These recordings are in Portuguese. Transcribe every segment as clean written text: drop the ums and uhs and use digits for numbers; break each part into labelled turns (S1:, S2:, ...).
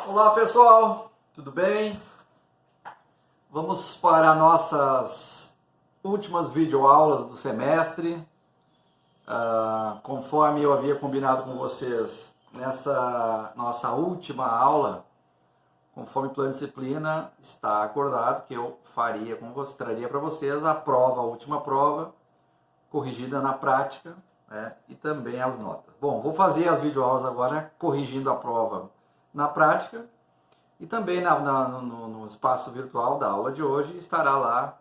S1: Olá pessoal, tudo bem? Vamos para nossas últimas videoaulas do semestre. Conforme eu havia combinado com vocês nessa nossa última aula, conforme plano de disciplina, está acordado que eu traria para vocês a última prova, corrigida na prática, né, e também as notas. Bom, vou fazer as videoaulas agora corrigindo a prova na prática e também no espaço virtual da aula de hoje estará lá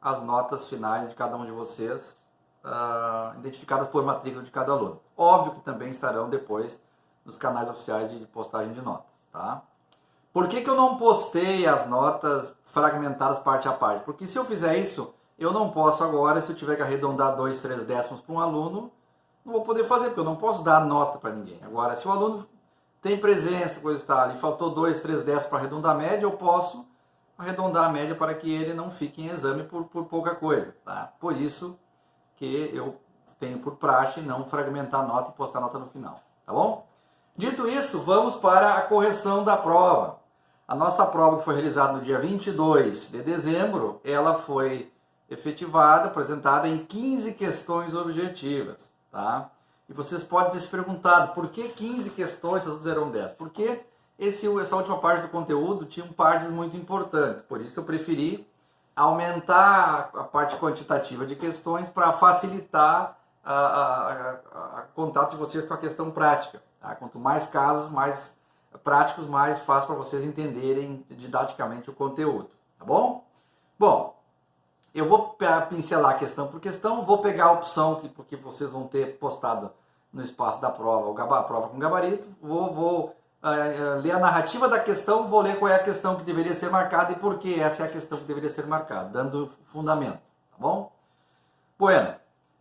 S1: as notas finais de cada um de vocês, identificadas por matrícula de cada aluno. Óbvio que também estarão depois nos canais oficiais de postagem de notas, tá? Por que eu não postei as notas fragmentadas parte a parte? Porque se eu fizer isso, eu não posso agora, se eu tiver que arredondar 2, 3 décimos para um aluno, não vou poder fazer, porque eu não posso dar nota para ninguém. Agora, se o aluno tem presença, coisa está ali, faltou 2, 3 décimos para arredondar a média, eu posso arredondar a média para que ele não fique em exame por pouca coisa, tá? Por isso que eu tenho por praxe não fragmentar a nota e postar a nota no final, tá bom? Dito isso, vamos para a correção da prova. A nossa prova, que foi realizada no dia 22 de dezembro, ela foi efetivada, apresentada em 15 questões objetivas, tá? E vocês podem ter se perguntado, por que 15 questões, se as outras eram 10? Porque essa última parte do conteúdo tinha partes muito importantes, por isso eu preferi aumentar a parte quantitativa de questões para facilitar a contato de vocês com a questão prática. Tá? Quanto mais casos, mais práticos, mais fácil para vocês entenderem didaticamente o conteúdo, tá bom? Bom, eu vou pincelar a questão por questão, vou pegar a opção porque vocês vão ter postado no espaço da prova, a prova com gabarito, vou ler a narrativa da questão, vou ler qual é a questão que deveria ser marcada e por que essa é a questão que deveria ser marcada, dando fundamento, tá bom? Bueno,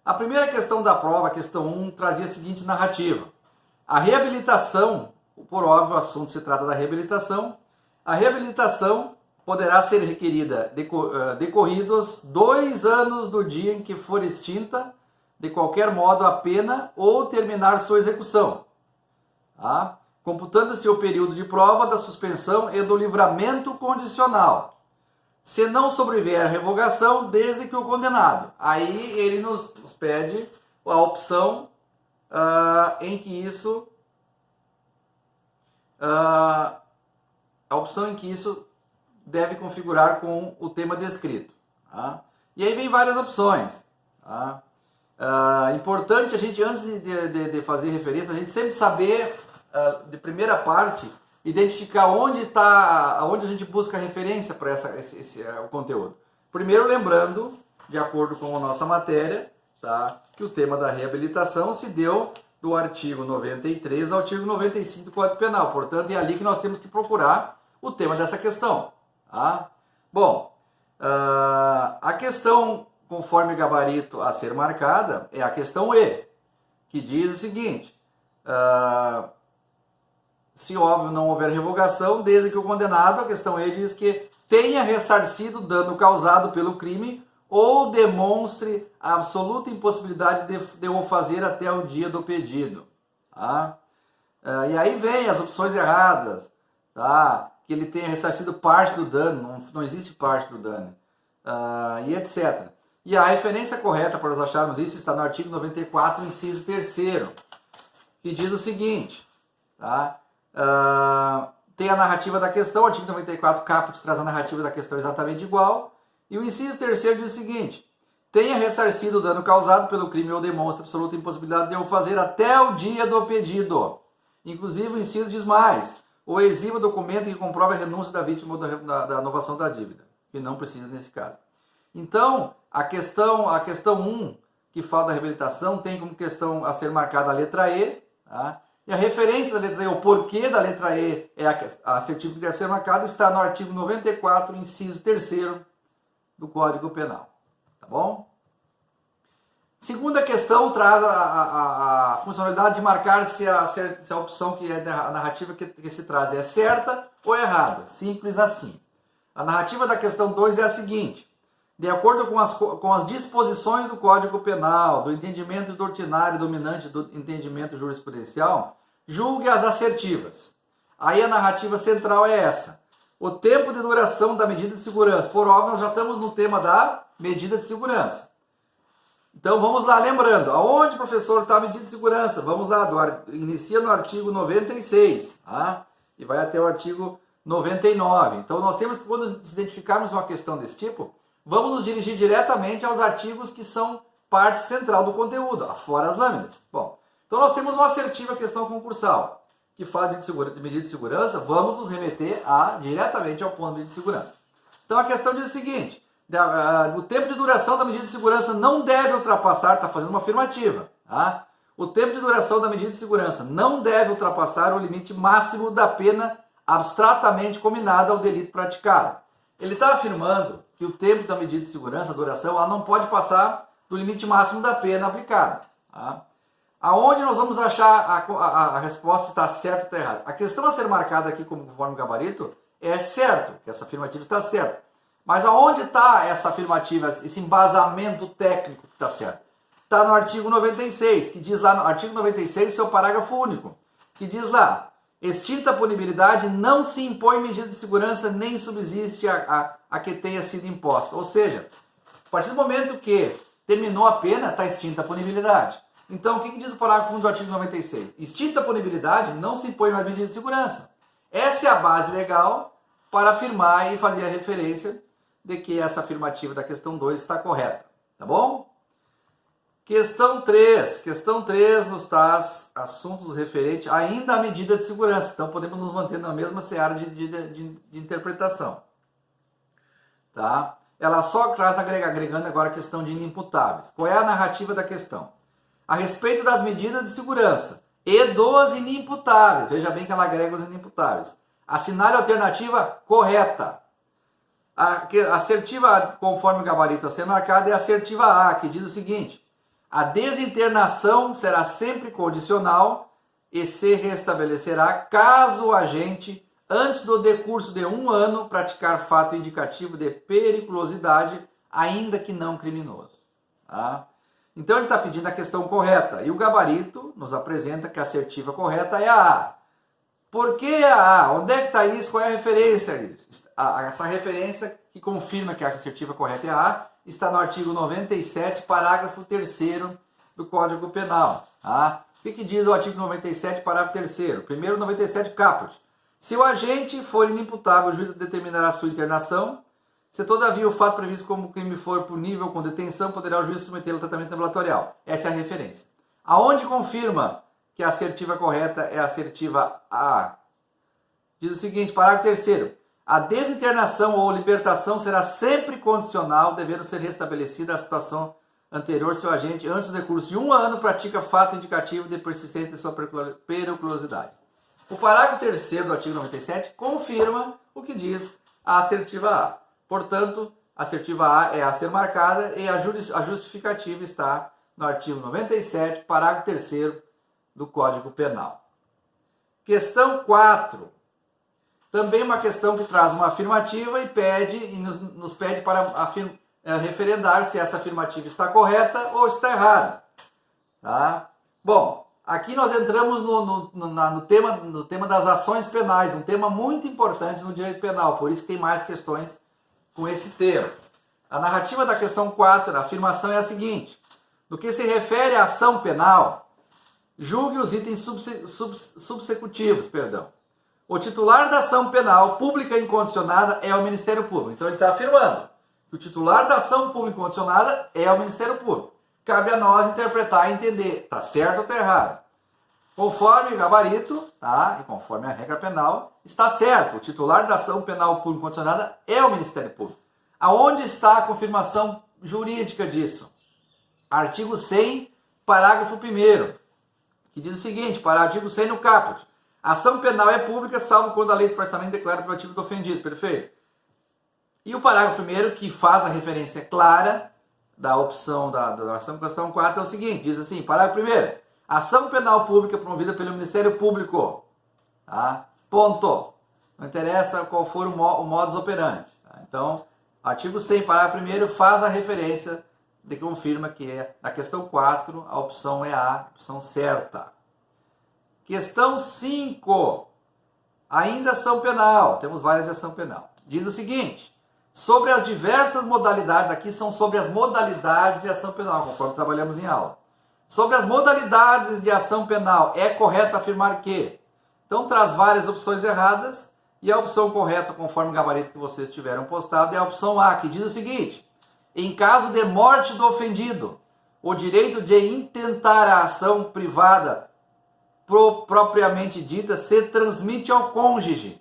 S1: a primeira questão da prova, a questão 1, trazia a seguinte narrativa. A reabilitação, por óbvio, o assunto se trata da reabilitação, a reabilitação poderá ser requerida decorridos 2 anos do dia em que for extinta, de qualquer modo, a pena ou terminar sua execução. Tá? Computando-se o período de prova da suspensão e do livramento condicional. Se não sobrevier revogação, desde que o condenado. Aí ele nos pede a opção em que isso... a opção em que isso deve configurar com o tema descrito. Tá? E aí vem várias opções. Tá? Importante a gente, antes de fazer referência, a gente sempre saber, de primeira parte, identificar onde a gente busca referência para o conteúdo. Primeiro, lembrando, de acordo com a nossa matéria, tá, que o tema da reabilitação se deu do artigo 93 ao artigo 95 do Código Penal. Portanto, é ali que nós temos que procurar o tema dessa questão. Tá? Bom, a questão conforme gabarito a ser marcada é a questão E, que diz o seguinte, se óbvio não houver revogação, desde que o condenado, a questão E diz que tenha ressarcido o dano causado pelo crime ou demonstre a absoluta impossibilidade de o fazer até o dia do pedido. Tá? E aí vem as opções erradas, tá? Que ele tenha ressarcido parte do dano, não existe parte do dano, e etc. E a referência correta para nós acharmos isso está no artigo 94, inciso 3º, que diz o seguinte, tá? Tem a narrativa da questão, o artigo 94, caput, traz a narrativa da questão exatamente igual, e o inciso 3º diz o seguinte, tenha ressarcido o dano causado pelo crime ou demonstra absoluta impossibilidade de o fazer até o dia do pedido. Inclusive o inciso diz mais, ou exiba documento que comprova a renúncia da vítima da novação da dívida, que não precisa nesse caso. Então, a questão 1, que fala da reabilitação, tem como questão a ser marcada a letra E, tá? E a referência da letra E, o porquê da letra E é a assertivo que deve ser marcada, está no artigo 94, inciso 3º do Código Penal. Tá bom? Segunda questão traz a funcionalidade de marcar se a opção que é a narrativa que se traz é certa ou errada. Simples assim. A narrativa da questão 2 é a seguinte. De acordo com as disposições do Código Penal, do entendimento do ordinário dominante do entendimento jurisprudencial, julgue as assertivas. Aí a narrativa central é essa. O tempo de duração da medida de segurança. Por óbvio, nós já estamos no tema da medida de segurança. Então vamos lá, lembrando, aonde, professor, está a medida de segurança? Vamos lá, inicia no artigo 96, tá? E vai até o artigo 99. Então nós temos que, quando identificarmos uma questão desse tipo, vamos nos dirigir diretamente aos artigos que são parte central do conteúdo, fora as lâminas. Bom, então nós temos uma assertiva questão concursal, que fala de medida de segurança, vamos nos remeter diretamente ao ponto de medida de segurança. Então a questão diz o seguinte: o tempo de duração da medida de segurança não deve ultrapassar, está fazendo uma afirmativa, tá? O tempo de duração da medida de segurança não deve ultrapassar o limite máximo da pena abstratamente combinada ao delito praticado. Ele está afirmando que o tempo da medida de segurança, a duração, ela não pode passar do limite máximo da pena aplicada. Tá? Aonde nós vamos achar a resposta se está certo ou está errado? A questão a ser marcada aqui conforme gabarito é certo, que essa afirmativa está certa. Mas aonde está essa afirmativa, esse embasamento técnico que está certo? Está no artigo 96, que diz lá, no artigo 96, seu parágrafo único, que diz lá: extinta a punibilidade, não se impõe medida de segurança, nem subsiste a que tenha sido imposta. Ou seja, a partir do momento que terminou a pena, está extinta a punibilidade. Então, o que diz o parágrafo 1 do artigo 96? Extinta a punibilidade, não se impõe mais medida de segurança. Essa é a base legal para afirmar e fazer a referência de que essa afirmativa da questão 2 está correta. Tá bom? Questão 3. Questão 3 nos traz assuntos referentes ainda à medida de segurança. Então, podemos nos manter na mesma seara de interpretação. Tá? Ela só traz agregando agora a questão de inimputáveis. Qual é a narrativa da questão? A respeito das medidas de segurança e dos inimputáveis. Veja bem que ela agrega os inimputáveis. Assinale a alternativa correta. A assertiva, conforme o gabarito a ser marcado, é a assertiva A, que diz o seguinte: a desinternação será sempre condicional e se restabelecerá caso o agente, antes do decurso de 1 ano, praticar fato indicativo de periculosidade, ainda que não criminoso. Tá? Então ele está pedindo a questão correta. E o gabarito nos apresenta que a assertiva correta é a A. Por que a A? Onde é que está isso? Qual é a referência? Essa referência que confirma que a assertiva correta é a A está no artigo 97, parágrafo 3º do Código Penal. Tá? O que diz o artigo 97, parágrafo 3º? Primeiro, 97, caput. Se o agente for inimputável, o juiz determinará a sua internação. Se todavia o fato previsto como crime for punível com detenção, poderá o juiz submetê-lo ao tratamento ambulatorial. Essa é a referência. Aonde confirma que a assertiva correta é a assertiva A? Diz o seguinte, parágrafo 3º. A desinternação ou libertação será sempre condicional, devendo ser restabelecida a situação anterior se o agente, antes do decurso de 1 ano, pratica fato indicativo de persistência de sua periculosidade. O parágrafo 3º do artigo 97 confirma o que diz a assertiva A. Portanto, a assertiva A é a ser marcada e a justificativa está no artigo 97, parágrafo 3º do Código Penal. Questão 4. Também uma questão que traz uma afirmativa e nos pede para referendar se essa afirmativa está correta ou está errada. Tá? Bom, aqui nós entramos no tema das ações penais, um tema muito importante no direito penal, por isso tem mais questões com esse termo. A narrativa da questão 4, a afirmação é a seguinte: no que se refere à ação penal, julgue os itens subsecutivos, O titular da ação penal pública incondicionada é o Ministério Público. Então ele está afirmando que o titular da ação pública incondicionada é o Ministério Público. Cabe a nós interpretar e entender, está certo ou está errado. Conforme o gabarito, tá? E conforme a regra penal, está certo. O titular da ação penal pública incondicionada é o Ministério Público. Aonde está a confirmação jurídica disso? Artigo 100, parágrafo 1º, que diz o seguinte, para o artigo 100 no caput: a ação penal é pública, salvo quando a lei expressamente declara o privativo do ofendido. Perfeito? E o parágrafo 1º, que faz a referência clara da opção da ação questão 4, é o seguinte, diz assim, parágrafo 1º: ação penal pública promovida pelo Ministério Público. Tá? Ponto. Não interessa qual for o modus operandi. Tá? Então, artigo 100, parágrafo 1º, faz a referência de que confirma que é na questão 4, a opção é a opção certa. Questão 5. Ainda ação penal, temos várias de ação penal. Diz o seguinte, sobre as diversas modalidades, aqui são sobre as modalidades de ação penal, conforme trabalhamos em aula. Sobre as modalidades de ação penal, é correto afirmar que? Então traz várias opções erradas, e a opção correta, conforme o gabarito que vocês tiveram postado, é a opção A, que diz o seguinte, em caso de morte do ofendido, o direito de intentar a ação privada propriamente dita se transmite ao cônjuge,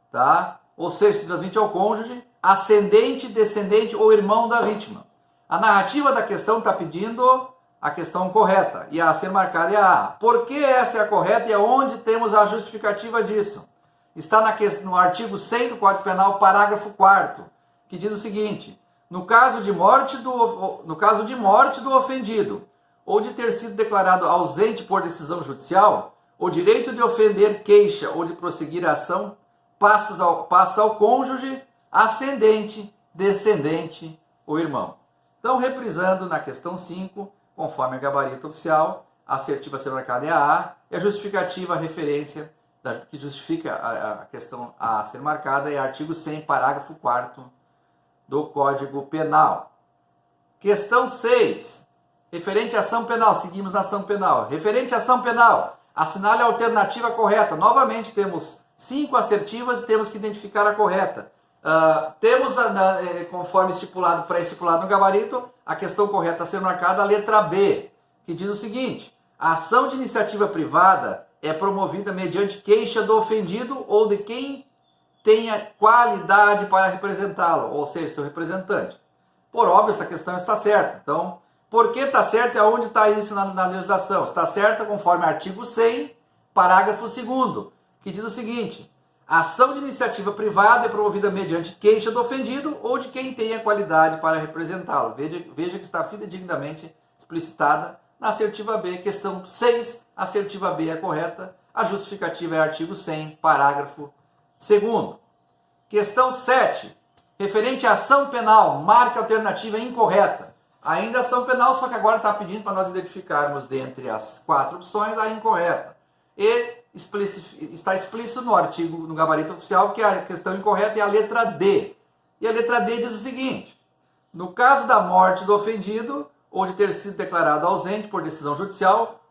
S1: tá? Ou seja, se transmite ao cônjuge, ascendente, descendente ou irmão da vítima. A narrativa da questão está pedindo a questão correta, e a ser marcada é a A. Por que essa é a correta e aonde temos a justificativa disso? Está no artigo 100 do Código Penal, parágrafo 4º, que diz o seguinte, no caso de morte do ofendido, ou de ter sido declarado ausente por decisão judicial, o direito de ofender queixa ou de prosseguir a ação passa ao cônjuge, ascendente, descendente ou irmão. Então, reprisando na questão 5, conforme o gabarito oficial, a assertiva a ser marcada é a A, e a justificativa, a referência que justifica a questão a ser marcada é artigo 100, parágrafo 4º do Código Penal. Questão 6, referente à ação penal, seguimos na ação penal. Referente à ação penal, assinale a alternativa correta. Novamente temos 5 assertivas e temos que identificar a correta. Temos, conforme pré-estipulado no gabarito, a questão correta a ser marcada, a letra B, que diz o seguinte, a ação de iniciativa privada é promovida mediante queixa do ofendido ou de quem tenha qualidade para representá-lo, ou seja, seu representante. Por óbvio, essa questão está certa. Então, por que está certa e aonde está isso na legislação? Está certa conforme artigo 100, parágrafo 2º, que diz o seguinte, a ação de iniciativa privada é promovida mediante queixa do ofendido ou de quem tenha qualidade para representá-lo. Veja que está fidedignamente explicitada na assertiva B, questão 6, assertiva B é correta, a justificativa é artigo 100, parágrafo 2º. Questão 7, referente à ação penal, marque a alternativa incorreta. Ainda ação penal, só que agora está pedindo para nós identificarmos dentre as 4 opções a incorreta. E está explícito no gabarito oficial que a questão incorreta é a letra D. E a letra D diz o seguinte, no caso da morte do ofendido, ou de ter sido declarado ausente por decisão judicial,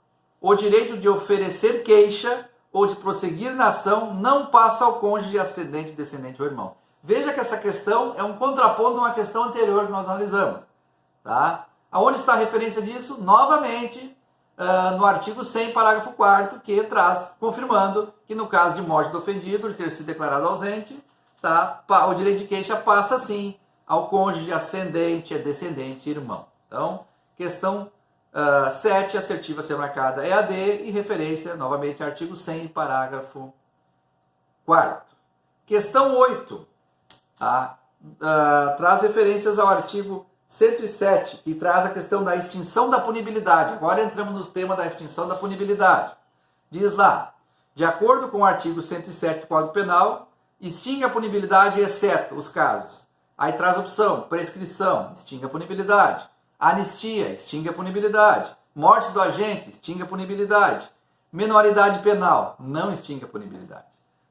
S1: o direito de oferecer queixa ou de prosseguir na ação não passa ao cônjuge, ascendente, descendente ou irmão. Veja que essa questão é um contraponto a uma questão anterior que nós analisamos. Tá? Aonde está a referência disso? Novamente, no artigo 100, parágrafo 4º, que traz, confirmando que no caso de morte do ofendido, de ter sido declarado ausente, tá? O direito de queixa passa, sim, ao cônjuge, ascendente, descendente e irmão. Então, questão 7, assertiva a ser marcada é a D, e referência, novamente, artigo 100, parágrafo 4º. Questão 8, traz referências ao artigo 107, que traz a questão da extinção da punibilidade. Agora entramos no tema da extinção da punibilidade. Diz lá, de acordo com o artigo 107 do Código Penal, extingue a punibilidade exceto os casos. Aí traz a opção, prescrição, extingue a punibilidade. Anistia, extingue a punibilidade. Morte do agente, extingue a punibilidade. Menoridade penal, não extingue a punibilidade.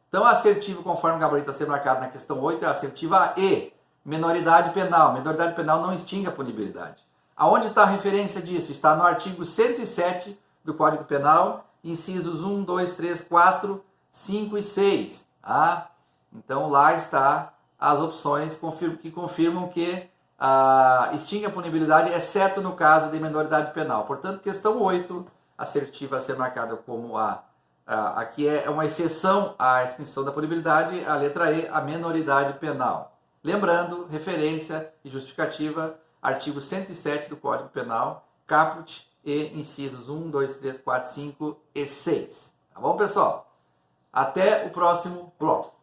S1: Então, a assertiva, conforme o gabarito a ser marcado na questão 8, é a assertiva E. Menoridade penal. Menoridade penal não extingue a punibilidade. Aonde está a referência disso? Está no artigo 107 do Código Penal, incisos 1, 2, 3, 4, 5 e 6. Então, lá está as opções que confirmam que extingue a punibilidade, exceto no caso de menoridade penal. Portanto, questão 8, assertiva a ser marcada como aqui é uma exceção à extinção da punibilidade, a letra E, a menoridade penal. Lembrando, referência e justificativa, artigo 107 do Código Penal, caput e incisos 1, 2, 3, 4, 5 e 6. Tá bom, pessoal? Até o próximo bloco.